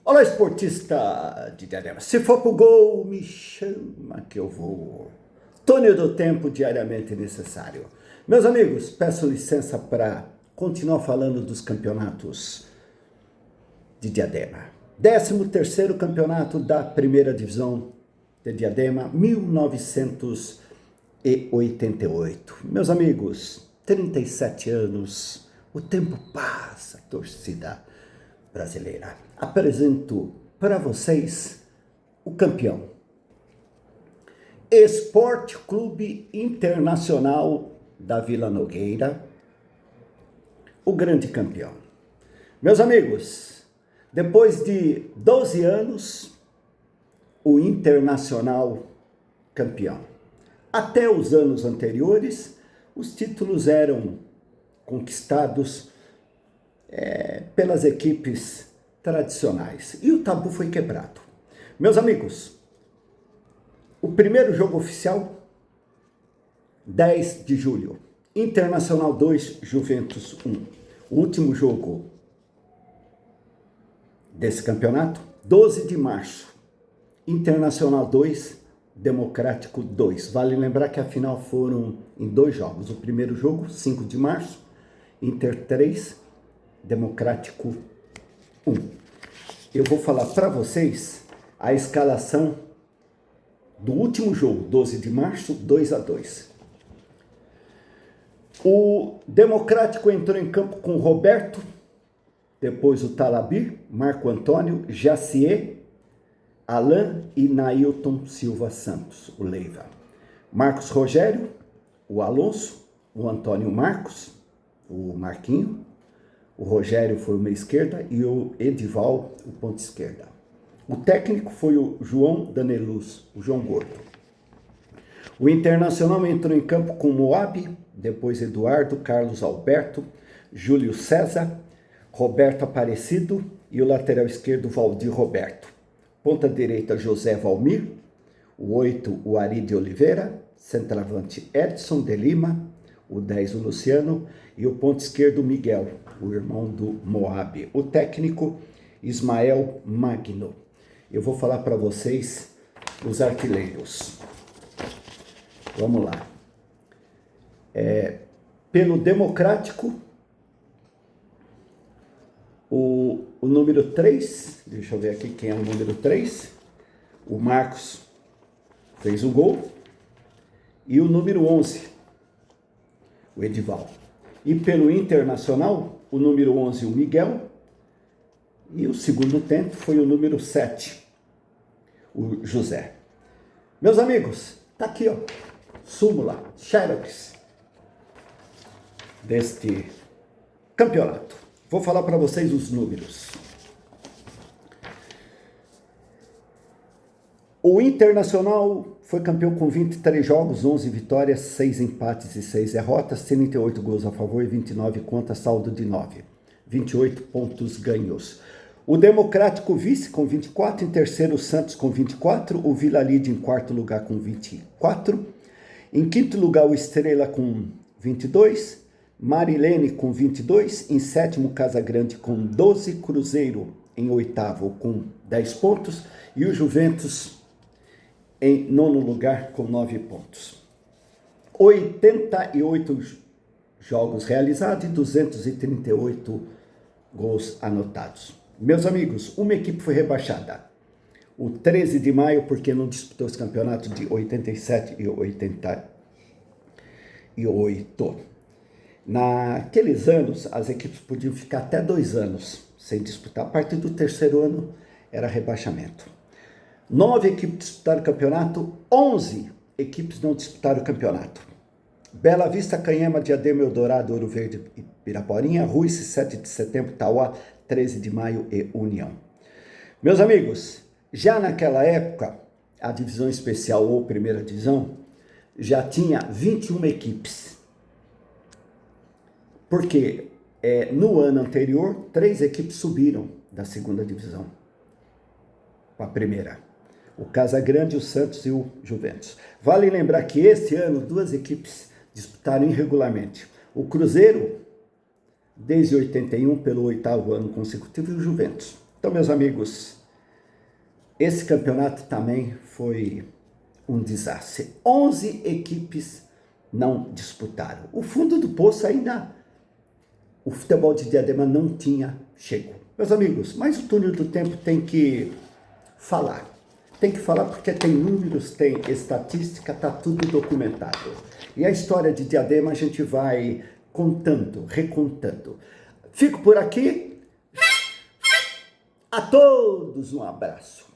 Olá, esportista de Diadema. Se for pro gol, me chama que eu vou. Túnel do tempo diariamente necessário. Meus amigos, peço licença para continuar falando dos campeonatos de Diadema. 13º campeonato da primeira divisão de Diadema, 1988. Meus amigos, 37 anos, o tempo passa, torcida brasileira. Apresento para vocês o campeão. Esporte Clube Internacional da Vila Nogueira, o grande campeão. Meus amigos, depois de 12 anos, o Internacional campeão. Até os anos anteriores, os títulos eram conquistados pelas equipes tradicionais. E o tabu foi quebrado. Meus amigos, o primeiro jogo oficial, 10 de julho. Internacional 2, Juventus 1. O último jogo desse campeonato, 12 de março. Internacional 2, Democrático 2. Vale lembrar que a final foram em 2 jogos. O primeiro jogo, 5 de março, Inter 3, Democrático 1. Eu vou falar para vocês a escalação do último jogo, 12 de março, 2-2. O Democrático entrou em campo com Roberto, depois o Talabir, Marco Antônio, Jacier, Alain e Nailton Silva Santos, o Leiva. Marcos Rogério, o Alonso, o Antônio Marcos, o Marquinho, o Rogério foi o meia esquerda e o Edival o ponta esquerda. O técnico foi o João Daneluz, o João Gordo. O Internacional entrou em campo com Moab, depois Eduardo, Carlos Alberto, Júlio César, Roberto Aparecido e o lateral esquerdo Valdir Roberto. Ponta direita José Valmir, o 8 o Ari de Oliveira, centroavante Edson de Lima, o 10 o Luciano e o ponto esquerdo Miguel, o irmão do Moab. O técnico Ismael Magno. Eu vou falar para vocês os artilheiros. Vamos lá. Pelo Democrático, o número 3, deixa eu ver aqui quem é o número 3, o Marcos fez o gol, e o número 11, o Edival. E pelo Internacional, o número 11, o Miguel, e o segundo tempo foi o número 7, o José. Meus amigos, tá aqui, ó, súmula, xerox deste campeonato. Vou falar para vocês os números. O Internacional foi campeão com 23 jogos, 11 vitórias, 6 empates e 6 derrotas, 38 gols a favor e 29 contra, saldo de 9. 28 pontos ganhos. O Democrático vice com 24, em terceiro o Santos com 24, o Vila Lide em quarto lugar com 24, em quinto lugar o Estrela com 22, Marilene com 22, em sétimo Casagrande com 12, Cruzeiro em oitavo com 10 pontos e o Juventus em nono lugar com 9 pontos. 88 jogos realizados e 238 gols anotados. Meus amigos, uma equipe foi rebaixada. O 13 de maio, porque não disputou os campeonatos de 87 e 88. Naqueles anos, as equipes podiam ficar até 2 anos sem disputar. A partir do terceiro ano, era rebaixamento. 9 equipes disputaram o campeonato, 11 equipes não disputaram o campeonato. Bela Vista, Canhema, Diadema, Eldorado, Ouro Verde e Piraporinha, Ruiz, 7 de setembro, Tauá, 13 de maio e União. Meus amigos, já naquela época, a divisão especial ou primeira divisão já tinha 21 equipes. Porque no ano anterior, 3 equipes subiram da segunda divisão para a primeira. O Casagrande, o Santos e o Juventus. Vale lembrar que este ano 2 equipes disputaram irregularmente. O Cruzeiro, desde 81, pelo 8º ano consecutivo, e o Juventus. Então, meus amigos, esse campeonato também foi um desastre. 11 equipes não disputaram. O fundo do poço ainda, o futebol de Diadema não tinha chegado. Meus amigos, mas o túnel do tempo tem que falar. Tem que falar porque tem números, tem estatística, tá tudo documentado. E a história de Diadema a gente vai contando, recontando. Fico por aqui. A todos um abraço.